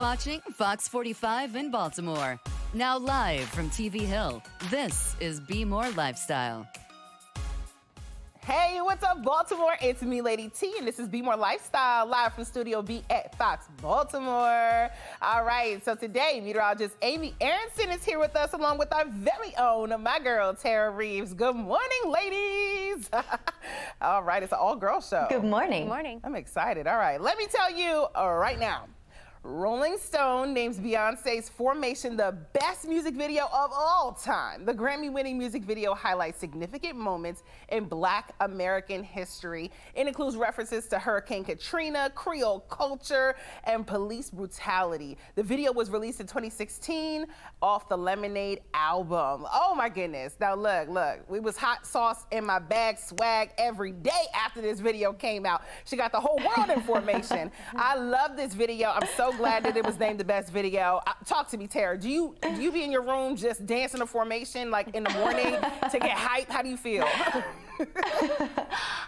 Watching Fox 45 in Baltimore. Now live from TV Hill, this is Bmore Lifestyle. Hey, what's up, Baltimore? It's me, Ladyt, and this is Bmore Lifestyle, live from Studio B at Fox Baltimore. All right, so today, meteorologist Amy Aronson is here with us, along with our very own, my girl, Tara Reeves. Good morning, ladies. All right, it's an all-girl show. Good morning. Good morning. I'm excited. All right, let me tell you right now. Rolling Stone names Beyonce's Formation the best music video of all time. The Grammy-winning music video highlights significant moments in Black American history. It includes references to Hurricane Katrina, Creole culture, and police brutality. The video was released in 2016 off the Lemonade album. Oh my goodness. Now look, it was hot sauce in my bag swag every day after this video came out. She got the whole world in formation. I love this video. I'm so glad that it was named the best video. Talk to me, Tara. Do you be in your room just dancing a formation like in the morning to get hype? How do you feel?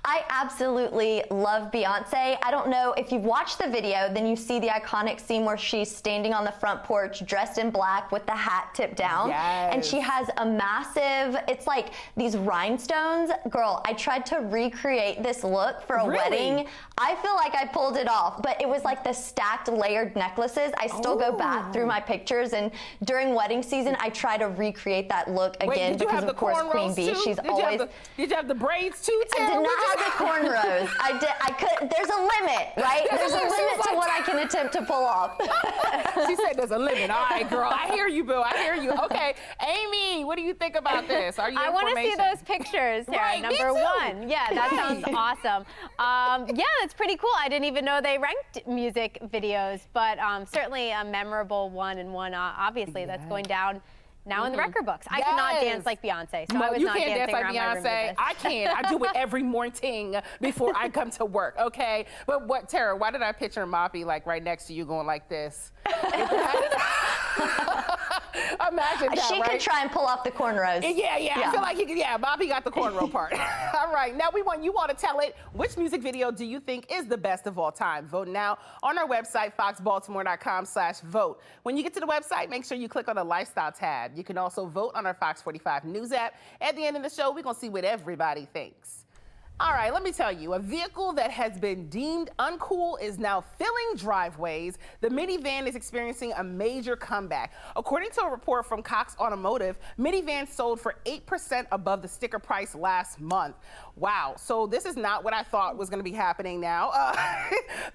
I absolutely love Beyonce. I don't know if you've watched the video, then you see the iconic scene where she's standing on the front porch dressed in black with the hat tipped down. Yes. And she has a massive, it's like these rhinestones. Girl, I tried to recreate this look for a wedding. I feel like I pulled it off, but it was like the stacked layered necklaces. I still go back through my pictures, and during wedding season, I try to recreate that look again. Wait, did you have because of course Queen Bee, she's always. Did you have the braids too, Tara? I did not have the cornrows. I could. There's a limit, right? There's a limit to what I can attempt to pull off. She said there's a limit. All right, girl. I hear you, Boo. I hear you. Okay, Amy, what do you think about this? Are you? I want to see those pictures, Tara. Right, Number one. Yeah, that sounds awesome. Yeah, that's pretty cool. I didn't even know they ranked music videos, but certainly a memorable one, and one obviously that's going down now in the record books. I cannot dance like Beyonce, so I was you not can't dancing dance like around my room with Beyonce. this. I can. I do it every morning before I come to work, okay? But what, Tara, why did I picture Moppy like right next to you going like this? Imagine that, She could try and pull off the cornrows. Yeah. I feel like he could, Bobby got the cornrow part. All right, now we want you all to tell it, which music video do you think is the best of all time? Vote now on our website, foxbaltimore.com/vote. When you get to the website, make sure you click on the Lifestyle tab. You can also vote on our Fox 45 News app. At the end of the show, we're gonna see what everybody thinks. All right, let me tell you, a vehicle that has been deemed uncool is now filling driveways. The minivan is experiencing a major comeback. According to a report from Cox Automotive, minivans sold for 8% above the sticker price last month. Wow, so this is not what I thought was gonna be happening now.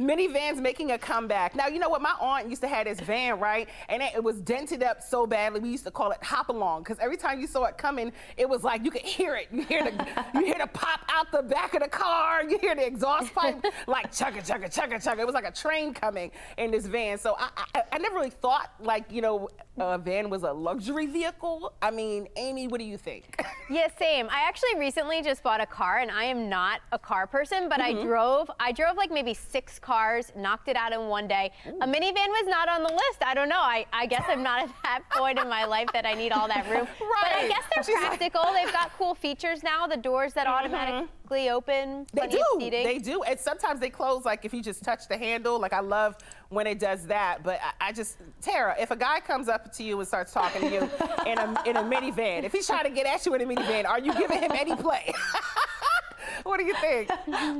Minivans making a comeback. Now, you know what, my aunt used to have this van, right? And it was dented up so badly, we used to call it hop along, because every time you saw it coming, it was like, you could hear it. You hear the pop out the back of the car, you hear the exhaust pipe like chugga chugga chugga chugga. It was like a train coming in this van. So I never really thought, like, you know, a van was a luxury vehicle. I mean, Amy, what do you think? Yeah, same. I actually recently just bought a car, and I am not a car person, but I drove like maybe 6 cars, knocked it out in one day. A minivan was not on the list. I don't know. I guess I'm not at that point in my life that I need all that room. Right. But I guess they're practical. They've got cool features now. The doors that automatically open. They do. Of seating. They do. And sometimes they close, like if you just touch the handle. Like I love when it does that. But I just, Tara, if a guy comes up to you and starts talking to you in a minivan, if he's trying to get at you in a minivan, are you giving him any play? What do you think?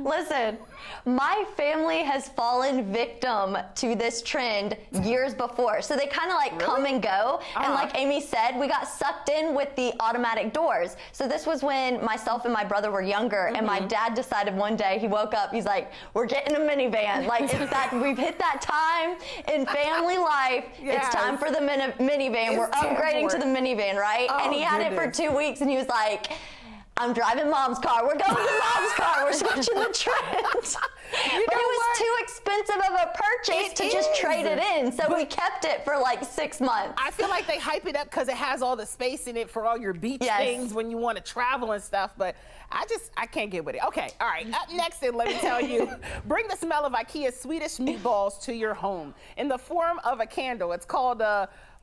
Listen, my family has fallen victim to this trend years before. So they kind of like come and go. And like Amy said, we got sucked in with the automatic doors. So this was when myself and my brother were younger, and my dad decided one day, he woke up, he's like, we're getting a minivan. Like, it's that, we've hit that time in family life. Yes. It's time for the minivan. We're upgrading to the minivan, right? Oh, and he had it for 2 weeks, and he was like, I'm driving Mom's car. We're going to Mom's car. We're switching the trend. But it was too expensive of a purchase to just trade it in. So we kept it for like 6 months. I feel like they hype it up because it has all the space in it for all your beach things when you want to travel and stuff. But I can't get with it. Okay, all right. Up next, then, let me tell you, bring the smell of IKEA's Swedish meatballs to your home in the form of a candle. It's called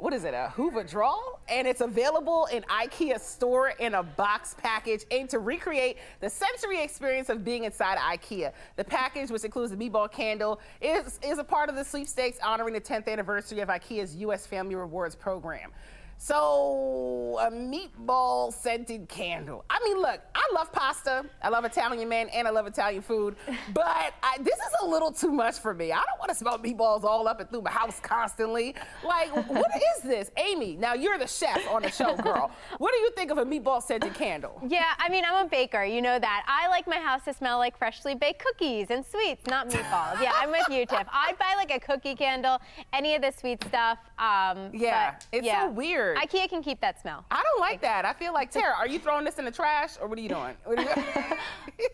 what is it, a Hoover Draw? And it's available in IKEA store in a box package aimed to recreate the sensory experience of being inside IKEA. The package package, which includes the meatball candle, is a part of the sweepstakes honoring the 10th anniversary of IKEA's U.S. Family Rewards program. So, a meatball scented candle. I mean, look, I love pasta, I love Italian men, and I love Italian food, but this is a little too much for me. I don't want to smell meatballs all up and through my house constantly. Like, what is this? Amy, now you're the chef on the show, girl. What do you think of a meatball scented candle? Yeah, I mean, I'm a baker, you know that. I like my house to smell like freshly baked cookies and sweets, not meatballs. Yeah, I'm with you, Tiff. I'd buy like a cookie candle, any of the sweet stuff. It's so weird. IKEA can keep that smell. I don't like that. I feel like, Tara, are you throwing this in the trash or what are you doing?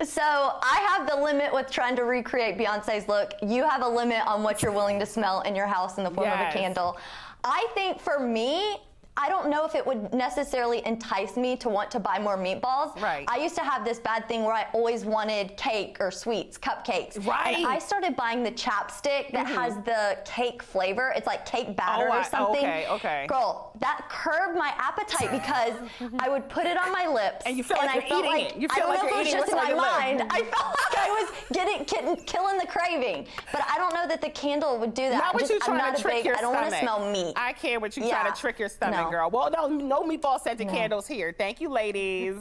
So I have the limit with trying to recreate Beyonce's look. You have a limit on what you're willing to smell in your house in the form of a candle. I think for me, I don't know if it would necessarily entice me to want to buy more meatballs. Right. I used to have this bad thing where I always wanted cake or sweets, cupcakes. Right. And I started buying the chapstick that has the cake flavor. It's like cake batter or something. Okay. Girl, that curbed my appetite because I would put it on my lips. And you feel like you're eating it. You feel like you're eating what's what's in on my your mind. I felt like I was killing the craving. But I don't know that the candle would do that. Not what you trying to trick your I don't stomach. want to smell meat. I care what you trying to trick your stomach, girl. Well, no meatball scented candles here. Thank you, ladies.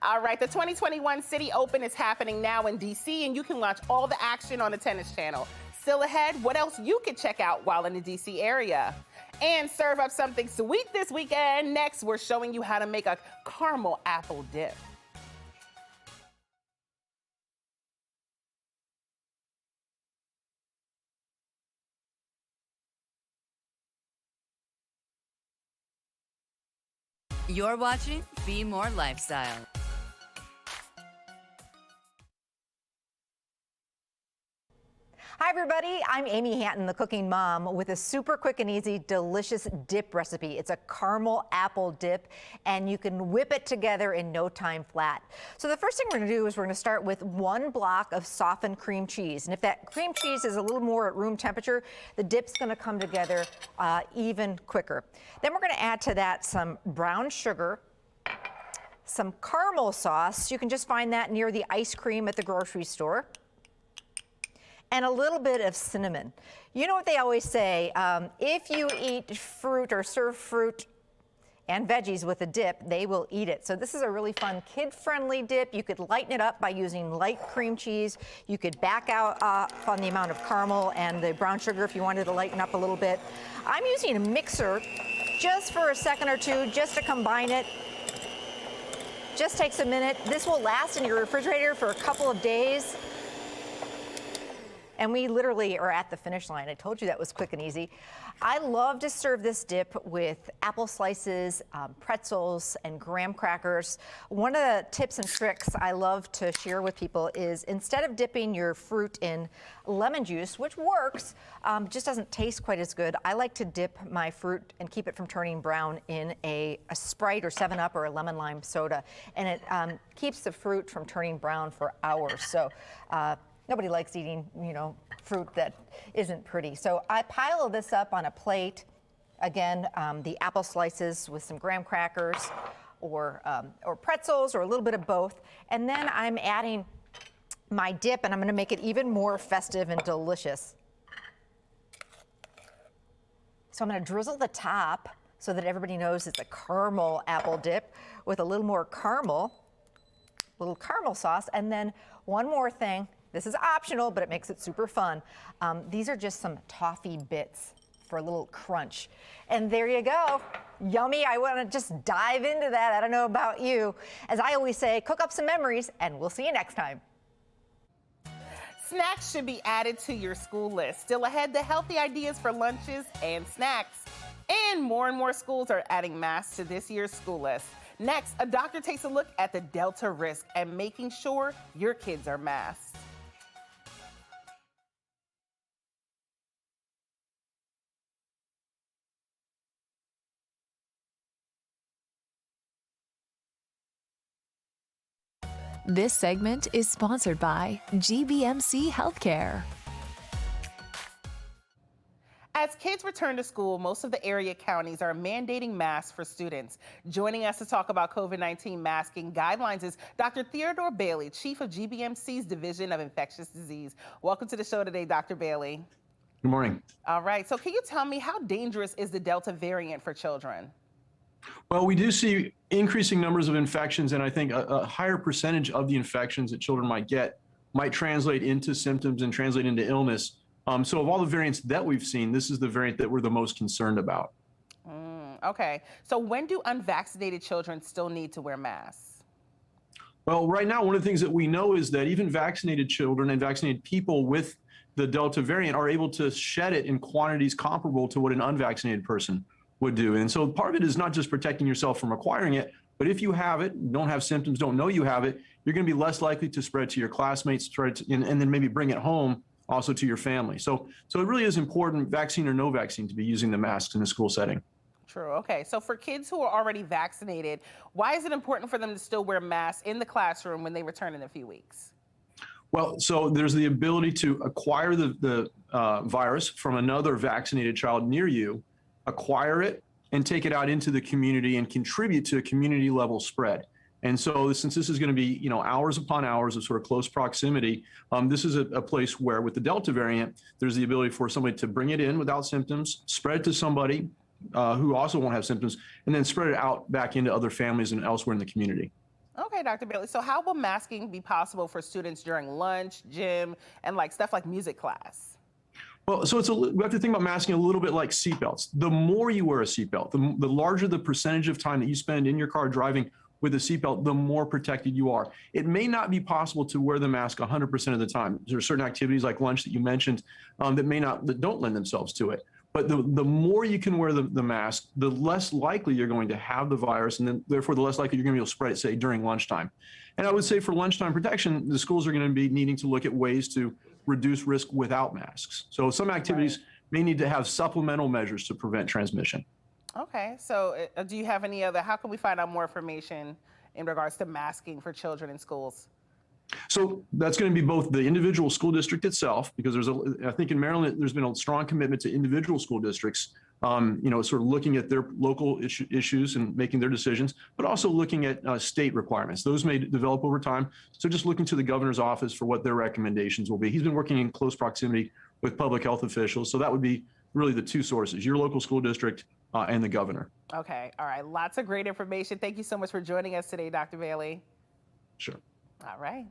All right, the 2021 City Open is happening now in DC, and you can watch all the action on the Tennis Channel. Still ahead, what else you can check out while in the DC area? And serve up something sweet this weekend. Next, we're showing you how to make a caramel apple dip. You're watching Bmore Lifestyle. Hi everybody, I'm Amy Hatton, the cooking mom, with a super quick and easy delicious dip recipe. It's a caramel apple dip and you can whip it together in no time flat. So the first thing we're going to do is we're going to start with 1 block of softened cream cheese. And if that cream cheese is a little more at room temperature, the dip's going to come together even quicker. Then we're going to add to that some brown sugar, some caramel sauce. You can just find that near the ice cream at the grocery store. And a little bit of cinnamon. You know what they always say, if you eat fruit or serve fruit and veggies with a dip, they will eat it. So this is a really fun kid-friendly dip. You could lighten it up by using light cream cheese. You could back out on the amount of caramel and the brown sugar if you wanted to lighten up a little bit. I'm using a mixer just for a second or two just to combine it. Just takes a minute. This will last in your refrigerator for a couple of days. And we literally are at the finish line. I told you that was quick and easy. I love to serve this dip with apple slices, pretzels, and graham crackers. One of the tips and tricks I love to share with people is instead of dipping your fruit in lemon juice, which works, just doesn't taste quite as good, I like to dip my fruit and keep it from turning brown in a Sprite or 7-Up or a lemon lime soda. And it keeps the fruit from turning brown for hours. So. Nobody likes eating, fruit that isn't pretty. So I pile this up on a plate. Again, the apple slices with some graham crackers or pretzels or a little bit of both. And then I'm adding my dip and I'm gonna make it even more festive and delicious. So I'm gonna drizzle the top so that everybody knows it's a caramel apple dip with a little more caramel, little caramel sauce. And then one more thing. This is optional, but it makes it super fun. These are just some toffee bits for a little crunch. And there you go. Yummy. I want to just dive into that. I don't know about you. As I always say, cook up some memories, and we'll see you next time. Snacks should be added to your school list. Still ahead, the healthy ideas for lunches and snacks. And more schools are adding masks to this year's school list. Next, a doctor takes a look at the Delta risk and making sure your kids are masked. This segment is sponsored by GBMC Healthcare. As kids return to school, most of the area counties are mandating masks for students. Joining us to talk about COVID-19 masking guidelines is Dr. Theodore Bailey, Chief of GBMC's Division of Infectious Disease. Welcome to the show today, Dr. Bailey. Good morning. All right, so can you tell me how dangerous is the Delta variant for children? Well, we do see increasing numbers of infections, and I think a higher percentage of the infections that children might get might translate into symptoms and translate into illness. So of all the variants that we've seen, this is the variant that we're the most concerned about. Okay, so when do unvaccinated children still need to wear masks? Well, right now, one of the things that we know is that even vaccinated children and vaccinated people with the Delta variant are able to shed it in quantities comparable to what an unvaccinated person would do. And so part of it is not just protecting yourself from acquiring it, but if you have it, don't have symptoms, don't know you have it, you're going to be less likely to spread to your classmates, and then maybe bring it home also to your family. So it really is important, vaccine or no vaccine, to be using the masks in a school setting. True. Okay. So for kids who are already vaccinated, why is it important for them to still wear masks in the classroom when they return in a few weeks? Well, so there's the ability to acquire the virus from another vaccinated child near you, acquire it, and take it out into the community and contribute to a community level spread. And so since this is going to be, hours upon hours of sort of close proximity, this is a place where with the Delta variant, there's the ability for somebody to bring it in without symptoms, spread it to somebody who also won't have symptoms, and then spread it out back into other families and elsewhere in the community. Okay, Dr. Bailey. So how will masking be possible for students during lunch, gym, and stuff like music class? Well, so we have to think about masking a little bit like seatbelts. The more you wear a seatbelt, the larger the percentage of time that you spend in your car driving with a seatbelt, the more protected you are. It may not be possible to wear the mask 100% of the time. There are certain activities like lunch that you mentioned that don't lend themselves to it. But the more you can wear the mask, the less likely you're going to have the virus, and then therefore the less likely you're going to be able to spread it, say, during lunchtime. And I would say for lunchtime protection, the schools are going to be needing to look at ways to reduce risk without masks. So some activities may need to have supplemental measures to prevent transmission. Okay, so do you have how can we find out more information in regards to masking for children in schools? So that's going to be both the individual school district itself, because I think in Maryland, there's been a strong commitment to individual school districts, sort of looking at their local issues and making their decisions, but also looking at state requirements. Those may develop over time. So just looking to the governor's office for what their recommendations will be. He's been working in close proximity with public health officials. So that would be really the two sources, your local school district and the governor. Okay. All right. Lots of great information. Thank you so much for joining us today, Dr. Bailey. Sure. All right.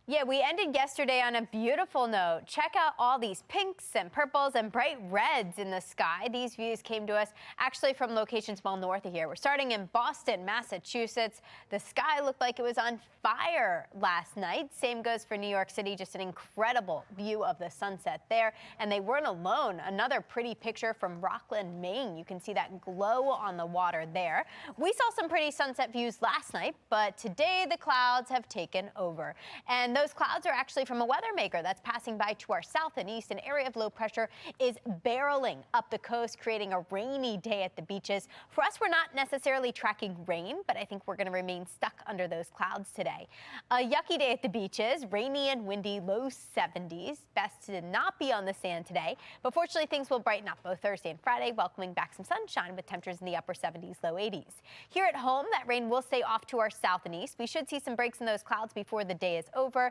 Yeah, we ended yesterday on a beautiful note. Check out all these pinks and purples and bright reds in the sky. These views came to us actually from locations well north of here. We're starting in Boston, Massachusetts. The sky looked like it was on fire last night. Same goes for New York City. Just an incredible view of the sunset there. And they weren't alone. Another pretty picture from Rockland, Maine. You can see that glow on the water there. We saw some pretty sunset views last night, but today the clouds have taken over. And those clouds are actually from a weather maker that's passing by to our south and east. An area of low pressure is barreling up the coast, creating a rainy day at the beaches. For us, we're not necessarily tracking rain, but I think we're going to remain stuck under those clouds today. A yucky day at the beaches, rainy and windy, low 70s. Best to not be on the sand today, but fortunately things will brighten up both Thursday and Friday, welcoming back some sunshine with temperatures in the upper 70s, low 80s. Here at home, that rain will stay off to our south and east. We should see some breaks in those clouds before the day is over.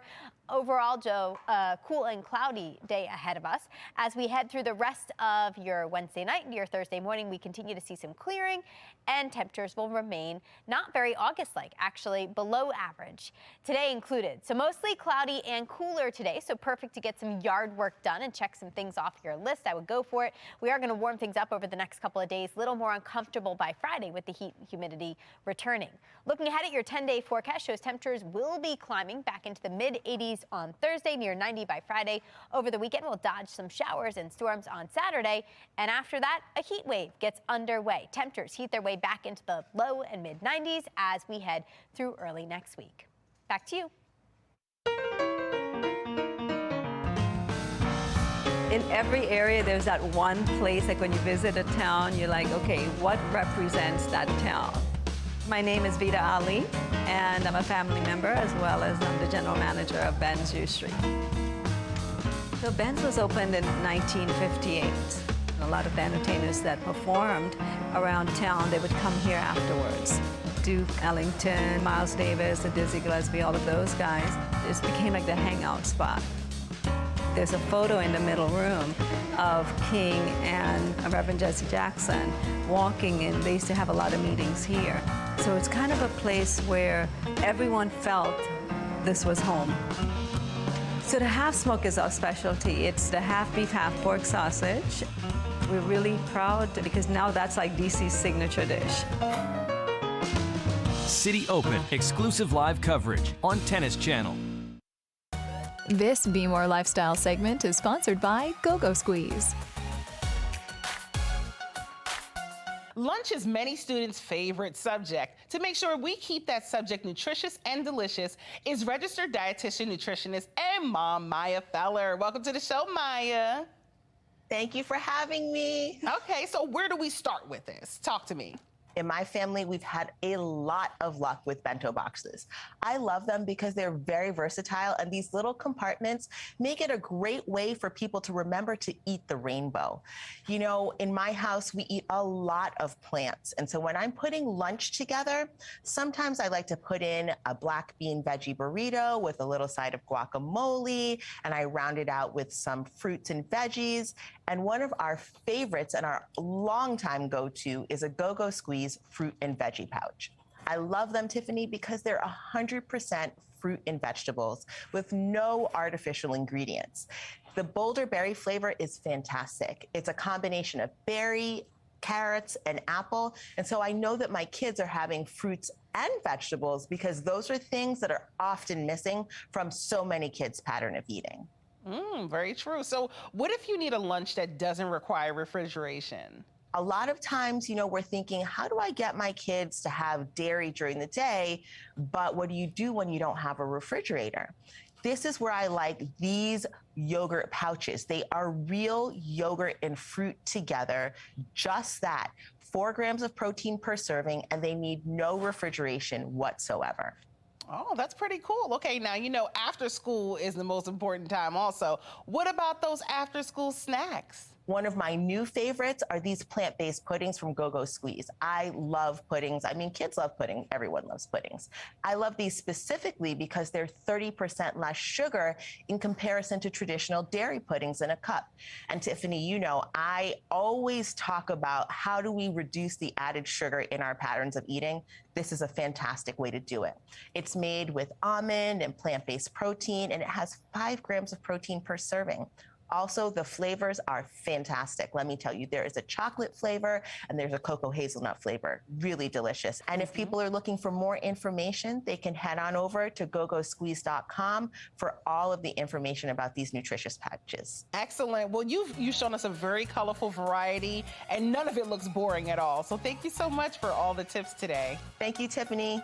Overall, Joe, cool and cloudy day ahead of us. As we head through the rest of your Wednesday night and your Thursday morning, we continue to see some clearing, and temperatures will remain not very August-like, actually below average. Today included. So mostly cloudy and cooler today, so perfect to get some yard work done and check some things off your list. I would go for it. We are going to warm things up over the next couple of days, a little more uncomfortable by Friday with the heat and humidity returning. Looking ahead at your 10-day forecast shows temperatures will be climbing back into the mid-80s on Thursday, near 90 by Friday. Over the weekend, we'll dodge some showers and storms on Saturday. And after that, a heat wave gets underway. Temperatures heat their way back into the low and mid-90s as we head through early next week. Back to you. In every area, there's that one place, like when you visit a town, you're like, okay, what represents that town? My name is Vida Ali, and I'm a family member as well as I'm the general manager of Banzu Street. So Ben's was opened in 1958. A lot of the entertainers that performed around town, they would come here afterwards. Duke Ellington, Miles Davis, the Dizzy Gillespie, all of those guys. It became like the hangout spot. There's a photo in the middle room of King and Reverend Jesse Jackson walking in. They used to have a lot of meetings here. So it's kind of a place where everyone felt this was home. So the half smoke is our specialty. It's the half beef, half pork sausage. We're really proud because now that's like DC's signature dish. City Open, exclusive live coverage on Tennis Channel. This Bmore Lifestyle segment is sponsored by Go-Go Squeeze. Lunch is many students' favorite subject. To make sure we keep that subject nutritious and delicious is registered dietitian, nutritionist, and mom, Maya Feller. Welcome to the show, Maya. Thank you for having me. Okay, so where do we start with this? Talk to me. In my family, we've had a lot of luck with bento boxes. I love them because they're very versatile, and these little compartments make it a great way for people to remember to eat the rainbow. You know, in my house, we eat a lot of plants. And so when I'm putting lunch together, sometimes I like to put in a black bean veggie burrito with a little side of guacamole, and I round it out with some fruits and veggies. And one of our favorites and our longtime go-to is a Go-Go Squeeze fruit and veggie pouch. I love them, Tiffany, because they're 100% fruit and vegetables with no artificial ingredients. The Boulder berry flavor is fantastic. It's a combination of berry, carrots, and apple. And so I know that my kids are having fruits and vegetables because those are things that are often missing from so many kids' pattern of eating. Very true. So what if you need a lunch that doesn't require refrigeration? A lot of times, you know, we're thinking, how do I get my kids to have dairy during the day? But what do you do when you don't have a refrigerator? This is where I like these yogurt pouches. They are real yogurt and fruit together, just that. 4 grams of protein per serving, and they need no refrigeration whatsoever. Oh, that's pretty cool. Okay, now, you know, after school is the most important time also. What about those after school snacks? One of my new favorites are these plant-based puddings from Go-Go Squeeze. I love puddings. I mean, kids love pudding. Everyone loves puddings. I love these specifically because they're 30% less sugar in comparison to traditional dairy puddings in a cup. And Tiffany, you know, I always talk about how do we reduce the added sugar in our patterns of eating. This is a fantastic way to do it. It's made with almond and plant-based protein, and it has 5 grams of protein per serving. Also, the flavors are fantastic. Let me tell you, there is a chocolate flavor and there's a cocoa hazelnut flavor. Really delicious. And if people are looking for more information, they can head on over to gogosqueeze.com for all of the information about these nutritious pouches. Excellent. Well, you've shown us a very colorful variety and none of it looks boring at all. So thank you so much for all the tips today. Thank you, Tiffany.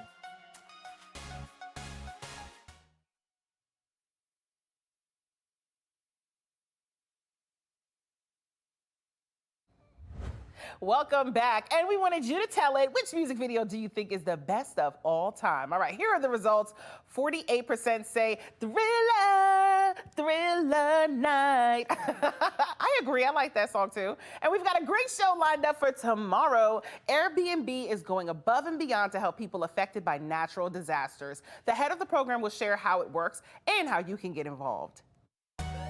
Welcome back. And we wanted you to tell it, which music video do you think is the best of all time? All right, here are the results. 48% say Thriller, Thriller Night. I agree, I like that song too. And we've got a great show lined up for tomorrow. Airbnb is going above and beyond to help people affected by natural disasters. The head of the program will share how it works and how you can get involved.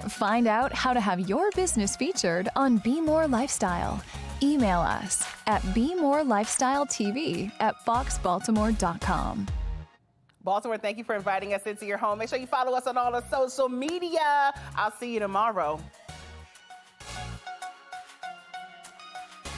Find out how to have your business featured on Bmore Lifestyle. Email us at bmorelifestyletv@foxbaltimore.com. Baltimore, thank you for inviting us into your home. Make sure you follow us on all the social media. I'll see you tomorrow.